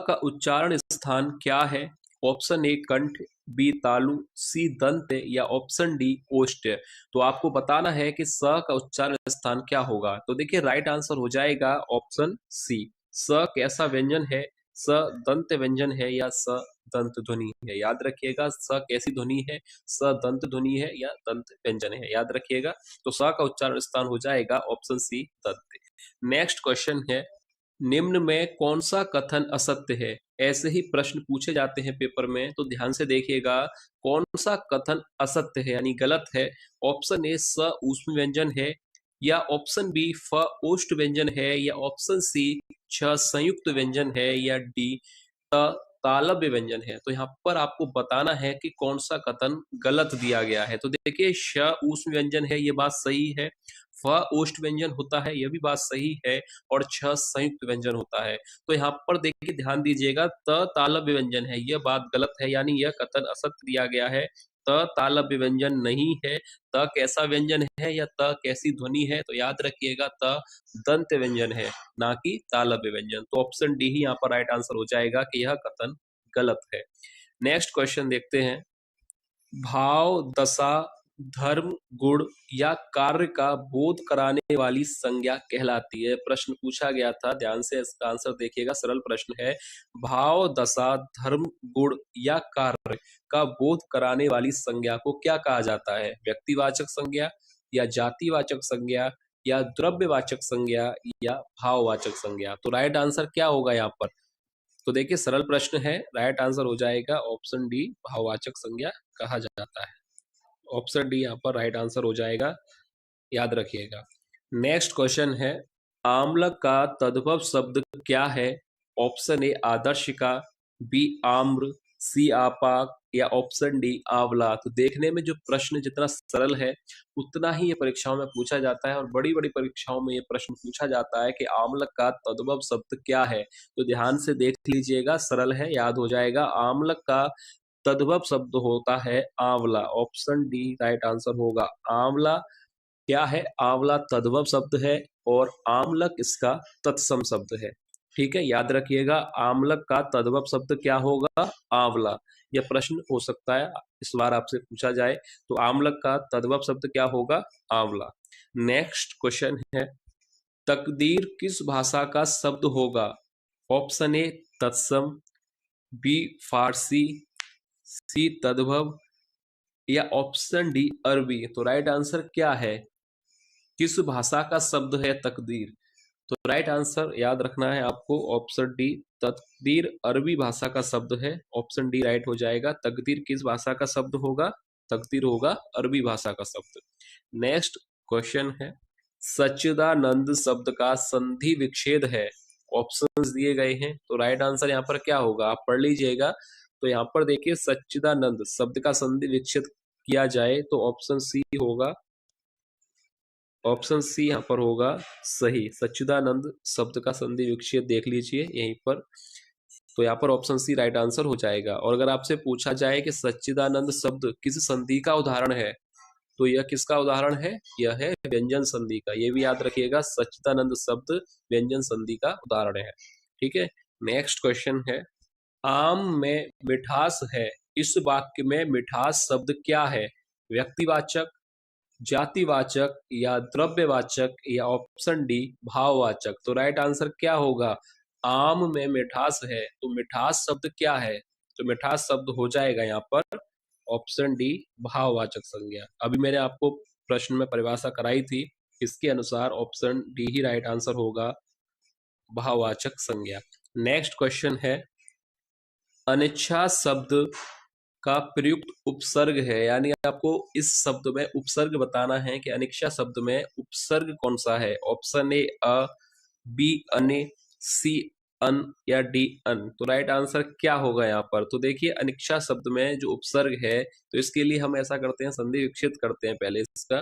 का उच्चारण स्थान क्या है? ऑप्शन ए कंठ, बी तालु, सी दंत या ऑप्शन डी ओष्ठ। तो आपको बताना है कि स का उच्चारण स्थान क्या होगा। तो देखिए राइट आंसर हो जाएगा ऑप्शन सी। स कैसा व्यंजन है? स दंत व्यंजन है या स दंत ध्वनि है? याद रखिएगा, स कैसी ध्वनि है? स दंत ध्वनि है या दंत व्यंजन है? याद रखिएगा। तो स का उच्चारण स्थान हो जाएगा ऑप्शन सी दंत। नेक्स्ट क्वेश्चन है, निम्न में कौन सा कथन असत्य है? ऐसे ही प्रश्न पूछे जाते हैं पेपर में, तो ध्यान से देखिएगा कौन सा कथन असत्य है यानी गलत है। ऑप्शन ए स ऊष्म व्यंजन है, या ऑप्शन बी फ ओष्ठ व्यंजन है, या ऑप्शन सी छ संयुक्त व्यंजन है, या डी त तालव्य व्यंजन है। तो यहाँ पर आपको बताना है कि कौन सा कथन गलत दिया गया है। तो देखिए श ऊष्म व्यंजन है, ये बात सही है। फ ओष्ठ व्यंजन होता है, यह भी बात सही है। और छ संयुक्त व्यंजन होता है। तो यहाँ पर देखिए ध्यान दीजिएगा, त तालव्य व्यंजन है, यह बात गलत है, यानी यह कथन असत्य दिया गया है। त तालव्य व्यंजन नहीं है। त कैसा व्यंजन है या त कैसी ध्वनि है? तो याद रखिएगा त दंत व्यंजन है, ना कि तालव्य व्यंजन। तो ऑप्शन डी ही यहाँ पर राइट आंसर हो जाएगा कि यह कथन गलत है। नेक्स्ट क्वेश्चन देखते हैं, भाव, दशा, धर्म, गुण या कार्य का बोध कराने वाली संज्ञा कहलाती है। प्रश्न पूछा गया था, ध्यान से इसका आंसर देखिएगा, सरल प्रश्न है। भाव, दशा, धर्म, गुण या कार्य का बोध कराने वाली संज्ञा को क्या कहा जाता है? व्यक्तिवाचक संज्ञा, या जातिवाचक संज्ञा, या द्रव्यवाचक संज्ञा, या भाववाचक संज्ञा। तो राइट आंसर क्या होगा यहाँ पर? तो देखिए सरल प्रश्न है, राइट आंसर हो जाएगा ऑप्शन डी, भाववाचक संज्ञा कहा जाता है। ऑप्शन डी यहाँ पर राइट आंसर हो जाएगा, याद रखिएगा। नेक्स्ट क्वेश्चन है, आम्ल का तद्भव शब्द क्या है? ऑप्शन ए आदर्शिका, बी आम्र, सी आपाक, या ऑप्शन डी आंवला। तो देखने में जो प्रश्न जितना सरल है उतना ही ये परीक्षाओं में पूछा जाता है, और बड़ी बड़ी परीक्षाओं में ये प्रश्न पूछा जाता है कि आम्ल का तद्भव शब्द क्या है। तो ध्यान से देख लीजिएगा, सरल है, याद हो जाएगा। आम्ल का तद्भव शब्द होता है आंवला। ऑप्शन डी राइट आंसर होगा, आंवला क्या है? आंवला तद्भव शब्द है, और आम्लक इसका तत्सम शब्द है। ठीक है, याद रखिएगा, आम्लक का तद्भव शब्द क्या होगा? आंवला। यह प्रश्न हो सकता है इस बार आपसे पूछा जाए, तो आम्लक का तद्भव शब्द क्या होगा? आंवला। नेक्स्ट क्वेश्चन है, तकदीर किस भाषा का शब्द होगा? ऑप्शन ए तत्सम, बी फारसी, सी तद्भव, या ऑप्शन डी अरबी। तो राइट आंसर क्या है? किस भाषा का शब्द है तकदीर? तो राइट आंसर याद रखना है आपको, ऑप्शन डी, तकदीर अरबी भाषा का शब्द है। ऑप्शन डी राइट हो जाएगा। तकदीर किस भाषा का शब्द होगा? तकदीर होगा अरबी भाषा का शब्द। नेक्स्ट क्वेश्चन है, सच्चिदानंद शब्द का संधि विच्छेद है। ऑप्शंस दिए गए हैं, तो राइट आंसर यहाँ पर क्या होगा? आप पढ़ लीजिएगा। तो यहाँ पर देखिए, सच्चिदानंद शब्द का संधि विच्छेद किया जाए तो ऑप्शन सी होगा। ऑप्शन सी यहाँ पर होगा सही। सच्चिदानंद शब्द का संधि विच्छेद देख लीजिए यहीं पर, तो यहाँ पर ऑप्शन सी राइट आंसर हो जाएगा। और अगर आपसे पूछा जाए कि सच्चिदानंद शब्द किस संधि का उदाहरण है, तो यह किसका उदाहरण है? यह है व्यंजन संधि का। यह भी याद रखिएगा, सच्चिदानंद शब्द व्यंजन संधि का उदाहरण है। ठीक है। नेक्स्ट क्वेश्चन है, आम में मिठास है, इस वाक्य में मिठास शब्द क्या है? व्यक्तिवाचक, जातिवाचक, या द्रव्यवाचक, या ऑप्शन डी भाववाचक। तो राइट आंसर क्या होगा? आम में मिठास है, तो मिठास शब्द क्या है? तो मिठास शब्द हो जाएगा यहाँ पर ऑप्शन डी भाववाचक संज्ञा। अभी मैंने आपको प्रश्न में परिभाषा कराई थी, इसके अनुसार ऑप्शन डी ही राइट आंसर होगा, भाववाचक संज्ञा। नेक्स्ट क्वेश्चन है, अनिच्छा शब्द का प्रयुक्त उपसर्ग है, यानी आपको इस शब्द में उपसर्ग बताना है कि अनिच्छा शब्द में उपसर्ग कौन सा है। ऑप्शन ए अ, बी अने, सी अन, या डी अन। तो राइट आंसर क्या होगा यहाँ पर? तो देखिए अनिच्छा शब्द में जो उपसर्ग है, तो इसके लिए हम ऐसा करते हैं, संधि विच्छेद करते हैं पहले इसका।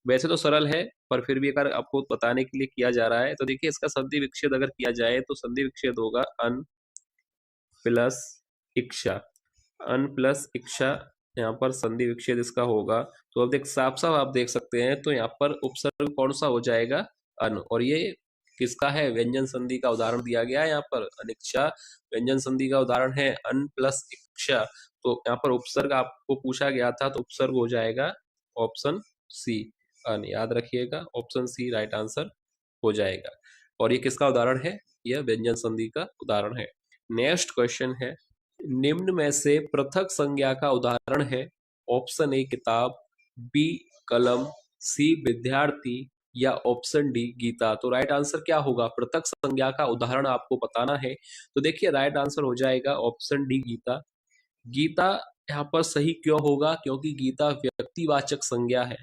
वैसे तो सरल है, पर फिर भी अगर आपको बताने के लिए किया जा रहा है, तो देखिए इसका संधि विच्छेद अगर किया जाए तो संधि विच्छेद होगा अन प्लस इच्छा। अन प्लस इच्छा, यहाँ पर संधि विच्छेद इसका होगा। तो अब देख साफ साफ आप देख सकते हैं, तो यहाँ पर उपसर्ग कौन सा हो जाएगा? अन। और ये किसका है? व्यंजन संधि का उदाहरण दिया गया है यहाँ पर। अनिक्षा व्यंजन संधि का उदाहरण है, अन प्लस इक्षा। तो यहाँ पर उपसर्ग आपको पूछा गया था, तो उपसर्ग हो जाएगा ऑप्शन सी, अन। याद रखिएगा, ऑप्शन सी राइट आंसर हो जाएगा। और ये किसका उदाहरण है? यह व्यंजन संधि का उदाहरण है। नेक्स्ट क्वेश्चन है, निम्न में से पृथक संज्ञा का उदाहरण है। ऑप्शन ए किताब, बी कलम, सी विद्यार्थी या ऑप्शन डी गीता। तो राइट आंसर क्या होगा? पृथक संज्ञा का उदाहरण आपको बताना है। तो देखिए राइट आंसर हो जाएगा ऑप्शन डी गीता। गीता यहाँ पर सही क्यों होगा? क्योंकि गीता व्यक्तिवाचक संज्ञा है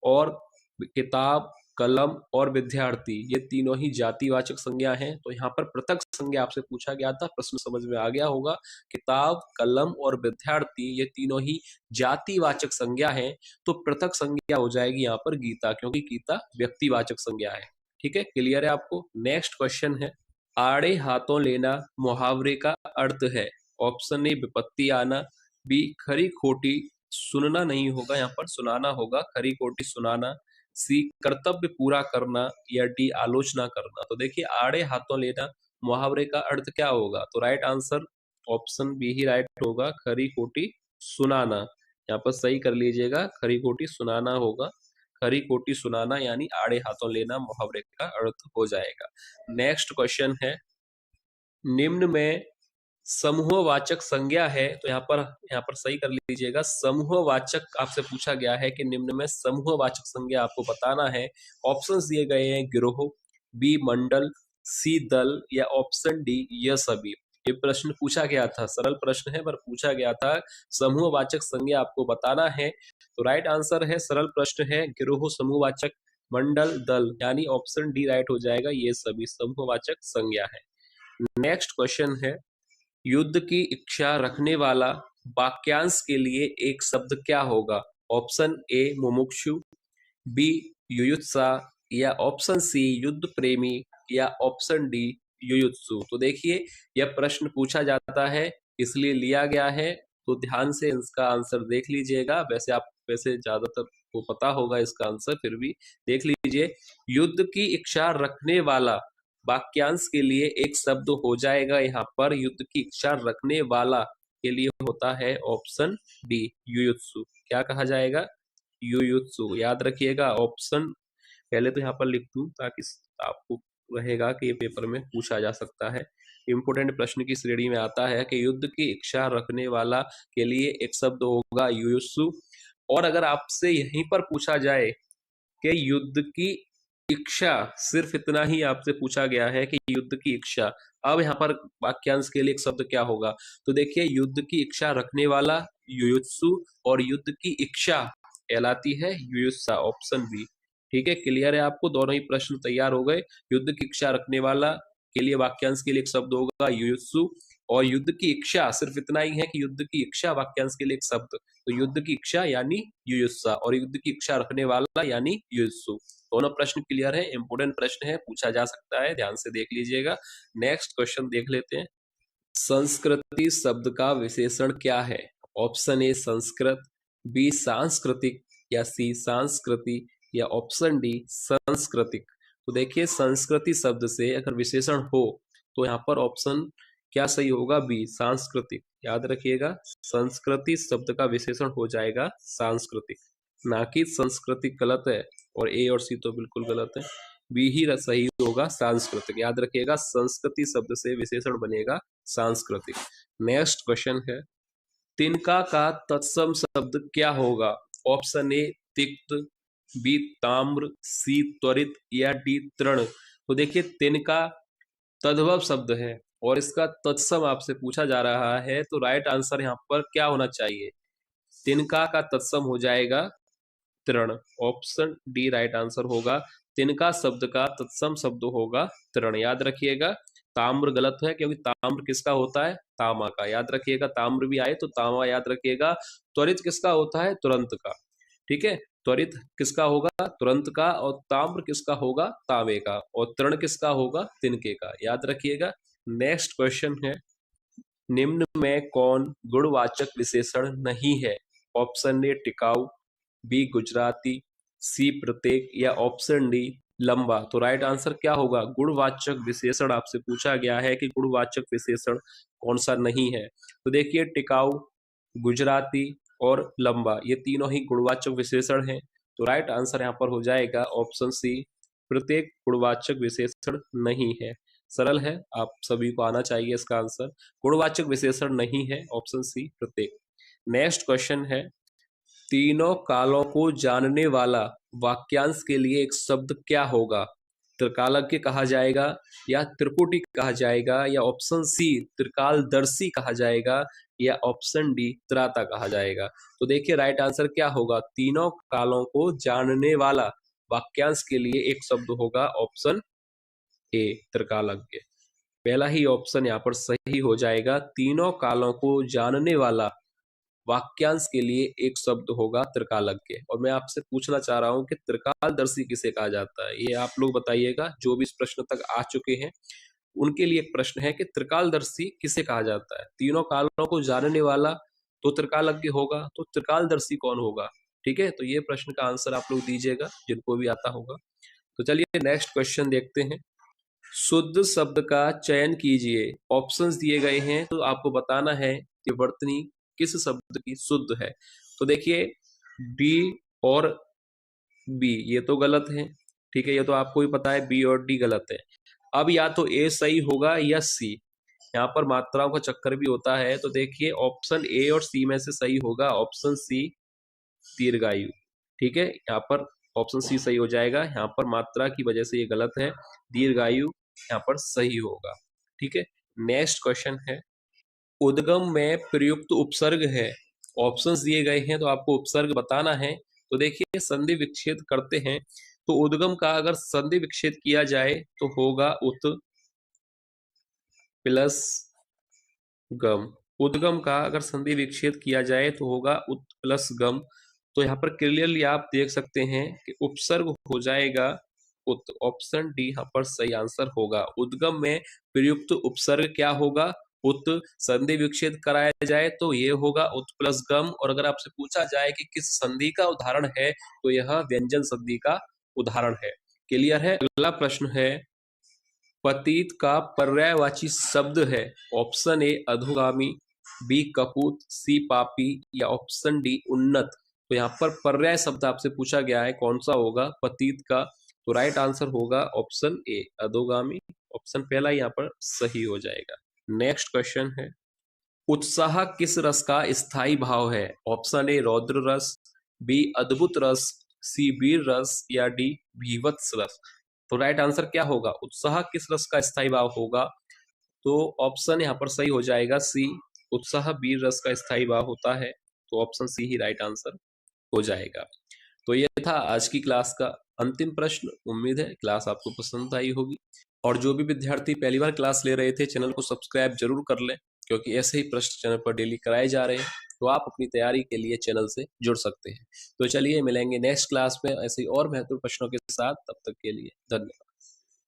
और किताब, कलम और विद्यार्थी ये तीनों ही जातिवाचक संज्ञा हैं। तो यहाँ पर पृथक संज्ञा आपसे पूछा गया था, प्रश्न समझ में आ गया होगा। किताब, कलम और विद्यार्थी ये तीनों ही जातिवाचक संज्ञा हैं, तो पृथक संज्ञा हो जाएगी यहाँ पर गीता, क्योंकि गीता व्यक्तिवाचक संज्ञा है। ठीक है, क्लियर है आपको? नेक्स्ट क्वेश्चन है, आड़े हाथों लेना मुहावरे का अर्थ है। ऑप्शन ए विपत्ति आना, बी खरी खोटी सुनना नहीं होगा, यहाँ पर सुनाना होगा, खरी खोटी सुनाना, सी कर्तव्य पूरा करना या डी आलोचना करना। तो देखिए आड़े हाथों लेना मुहावरे का अर्थ क्या होगा? तो राइट आंसर ऑप्शन बी ही राइट होगा, खरी खोटी सुनाना। यहाँ पर सही कर लीजिएगा, खरी खोटी सुनाना होगा। खरी खोटी सुनाना यानी आड़े हाथों लेना मुहावरे का अर्थ हो जाएगा। नेक्स्ट क्वेश्चन है, निम्न में समूहवाचक संज्ञा है। तो यहाँ पर सही कर लीजिएगा, समूहवाचक आपसे पूछा गया है कि निम्न में समूहवाचक संज्ञा आपको बताना है। ऑप्शंस दिए गए हैं, गिरोह, बी मंडल, सी दल या ऑप्शन डी यह सभी। ये प्रश्न पूछा गया था, सरल प्रश्न है पर पूछा गया था, समूहवाचक संज्ञा आपको बताना है। तो राइट आंसर है, सरल प्रश्न है, गिरोह समूहवाचक, मंडल दल, यानी ऑप्शन डी राइट हो जाएगा, ये सभी समूहवाचक संज्ञा है। नेक्स्ट क्वेश्चन है, युद्ध की इच्छा रखने वाला वाक्यांश के लिए एक शब्द क्या होगा? ऑप्शन ए मुमुक्षु, बी युयुत्सा या ऑप्शन सी युद्ध प्रेमी या ऑप्शन डी युयुत्सु। तो देखिए यह प्रश्न पूछा जाता है इसलिए लिया गया है, तो ध्यान से इसका आंसर देख लीजिएगा। वैसे ज्यादातर को पता होगा इसका आंसर, फिर भी देख लीजिए। युद्ध की इच्छा रखने वाला वाक्यांश के लिए एक शब्द हो जाएगा यहाँ पर, युद्ध की इच्छा रखने वाला के लिए होता है ऑप्शन डी युयुत्सु। क्या कहा जाएगा? युयुत्सु। याद रखिएगा, ऑप्शन पहले तो यहाँ पर लिख दूं ताकि आपको रहेगा कि ये पेपर में पूछा जा सकता है। इंपोर्टेंट प्रश्न की श्रेणी में आता है कि युद्ध की इच्छा रखने वाला के लिए एक शब्द होगा युयुत्सु। और अगर आपसे यहीं पर पूछा जाए कि युद्ध की इच्छा, सिर्फ इतना ही आपसे पूछा गया है कि युद्ध की इच्छा, अब यहाँ पर वाक्यांश के लिए एक शब्द क्या होगा? तो देखिए युद्ध की इच्छा रखने वाला युयुत्सु और युद्ध की इच्छा कहलाती है युयुत्सा, ऑप्शन बी। ठीक है, क्लियर है आपको? दोनों ही प्रश्न तैयार हो गए। युद्ध की इच्छा रखने वाला के लिए वाक्यांश के लिए एक शब्द होगा युयुत्सु, और युद्ध की इच्छा सिर्फ इतना ही है कि युद्ध की इच्छा वाक्यांश के लिए एक शब्द, तो युद्ध की इच्छा यानी युयुत्सा और युद्ध की इच्छा रखने वाला यानी युयुत्सु। दोनों प्रश्न क्लियर है, इंपोर्टेंट प्रश्न है, पूछा जा सकता है, ध्यान से देख लीजिएगा। नेक्स्ट क्वेश्चन देख लेते हैं, संस्कृति शब्द का विशेषण क्या है? ऑप्शन ए संस्कृत, बी सांस्कृतिक या सी सांस्कृति या ऑप्शन डी सांस्कृतिक। तो देखिए संस्कृति शब्द से अगर विशेषण हो तो यहाँ पर ऑप्शन क्या सही होगा? बी सांस्कृतिक। याद रखिएगा, संस्कृति शब्द का विशेषण हो जाएगा सांस्कृतिक, ना कि सांस्कृतिक गलत है और ए और सी तो बिल्कुल गलत है, बी ही सही होगा सांस्कृतिक। याद रखिएगा, संस्कृति शब्द से विशेषण बनेगा सांस्कृतिक। नेक्स्ट क्वेश्चन है, तिनका का तत्सम शब्द क्या होगा? ऑप्शन ए तिक्त, बी ताम्र, सी त्वरित या डी तृण। तो देखिए तिनका तद्भव शब्द है और इसका तत्सम आपसे पूछा जा रहा है, तो राइट आंसर यहाँ पर क्या होना चाहिए? तिनका का तत्सम हो जाएगा तृण, ऑप्शन डी राइट आंसर होगा। तिनका शब्द का तत्सम शब्द होगा तृण। याद रखिएगा, ताम्र गलत है क्योंकि ताम्र किसका होता है? तामा का। याद रखिएगा, ताम्र भी आए तो तामा याद रखिएगा। त्वरित किसका होता है? तुरंत का। ठीक है, त्वरित किसका होगा? तुरंत का। और ताम्र किसका होगा? तांबे का। और तृण किसका होगा? तिनके का। याद रखिएगा। नेक्स्ट क्वेश्चन है, निम्न में कौन गुणवाचक विशेषण नहीं है? ऑप्शन ए टिकाऊ, बी गुजराती, सी प्रत्येक या ऑप्शन डी लंबा। तो राइट आंसर क्या होगा? गुणवाचक विशेषण आपसे पूछा गया है कि गुणवाचक विशेषण कौन सा नहीं है। तो देखिए टिकाऊ, गुजराती और लंबा ये तीनों ही गुणवाचक विशेषण हैं। तो राइट आंसर यहाँ पर हो जाएगा ऑप्शन सी, प्रत्येक गुणवाचक विशेषण नहीं है। सरल है, आप सभी को आना चाहिए इसका आंसर। गुणवाचक विशेषण नहीं है, ऑप्शन सी प्रत्येक। नेक्स्ट क्वेश्चन है, तीनों कालों को जानने वाला वाक्यांश के लिए एक शब्द क्या होगा? त्रिकालज्ञ कहा जाएगा या त्रिपुटी कहा जाएगा या ऑप्शन सी त्रिकालदर्शी कहा जाएगा या ऑप्शन डी त्राता कहा जाएगा? तो देखिए राइट आंसर क्या होगा? तीनों कालों को जानने वाला वाक्यांश के लिए एक शब्द होगा ऑप्शन ए त्रिकालज्ञ। पहला ही ऑप्शन यहाँ पर सही हो जाएगा। तीनों कालों को जानने वाला वाक्यांश के लिए एक शब्द होगा त्रिकालज्ञ। और मैं आपसे पूछना चाह रहा हूं कि त्रिकालदर्शी किसे कहा जाता है, ये आप लोग बताइएगा। जो भी इस प्रश्न तक आ चुके हैं उनके लिए एक प्रश्न है कि त्रिकालदर्शी किसे कहा जाता है? तीनों कालों को जानने वाला तो त्रिकालज्ञ होगा, तो त्रिकालदर्शी कौन होगा? ठीक है, तो ये प्रश्न का आंसर आप लोग दीजिएगा जिनको भी आता होगा। तो चलिए नेक्स्ट क्वेश्चन देखते हैं। शुद्ध शब्द का चयन कीजिए। ऑप्शंस दिए गए हैं, तो आपको बताना है कि वर्तनी किस शब्द की शुद्ध है। तो देखिए डी और बी ये तो गलत है, ठीक है, ये तो आपको भी पता है बी और डी गलत है। अब या तो ए सही होगा या सी। यहाँ पर मात्राओं का चक्कर भी होता है। तो देखिए ऑप्शन ए और सी में से सही होगा ऑप्शन सी दीर्घायु। ठीक है, यहाँ पर ऑप्शन सी सही हो जाएगा। यहाँ पर मात्रा की वजह से ये गलत है, दीर्घायु यहाँ पर सही होगा। ठीक है, नेक्स्ट क्वेश्चन है, उद्गम में प्रयुक्त उपसर्ग है। ऑप्शंस दिए गए हैं तो आपको उपसर्ग बताना है। तो देखिए संधि विच्छेद करते हैं, तो उद्गम का अगर संधि विच्छेद किया जाए तो होगा उत प्लस गम। उद्गम का अगर संधि विच्छेद किया जाए तो होगा उत प्लस गम। तो यहाँ पर क्लियरली आप देख सकते हैं कि उपसर्ग हो जाएगा उत। ऑप्शन डी यहाँ पर सही आंसर होगा। उद्गम में प्रयुक्त उपसर्ग क्या होगा? उत। संधि विच्छेद कराया जाए तो ये होगा उत प्लस गम। और अगर आपसे पूछा जाए कि किस संधि का उदाहरण है तो यह व्यंजन संधि का उदाहरण है। क्लियर है? अगला प्रश्न है, पतित का पर्यायवाची शब्द है। ऑप्शन ए अधोगामी, बी कपूत, सी पापी या ऑप्शन डी उन्नत। तो यहाँ पर पर्याय शब्द आपसे पूछा गया है, कौन सा होगा पतित का? तो राइट आंसर होगा ऑप्शन ए अधोगामी। ऑप्शन पहला यहाँ पर सही हो जाएगा। नेक्स्ट क्वेश्चन है, उत्साह किस रस का स्थायी भाव है? ऑप्शन ए रौद्र रस, बी अद्भुत रस, सी वीर रस या डी भीवत्स रस। तो राइट आंसर क्या होगा? उत्साह किस रस का स्थायी भाव होगा? तो ऑप्शन यहाँ पर सही हो जाएगा सी, उत्साह वीर रस का स्थायी भाव होता है। तो ऑप्शन सी ही राइट आंसर हो जाएगा। तो ये था आज की क्लास का अंतिम प्रश्न। उम्मीद है क्लास आपको पसंद आई होगी। और जो भी विद्यार्थी पहली बार क्लास ले रहे थे, चैनल को सब्सक्राइब जरूर कर लें, क्योंकि ऐसे ही प्रश्न चैनल पर डेली कराए जा रहे हैं। तो आप अपनी तैयारी के लिए चैनल से जुड़ सकते हैं। तो चलिए मिलेंगे नेक्स्ट क्लास में ऐसे ही और महत्वपूर्ण प्रश्नों के साथ। तब तक के लिए धन्यवाद।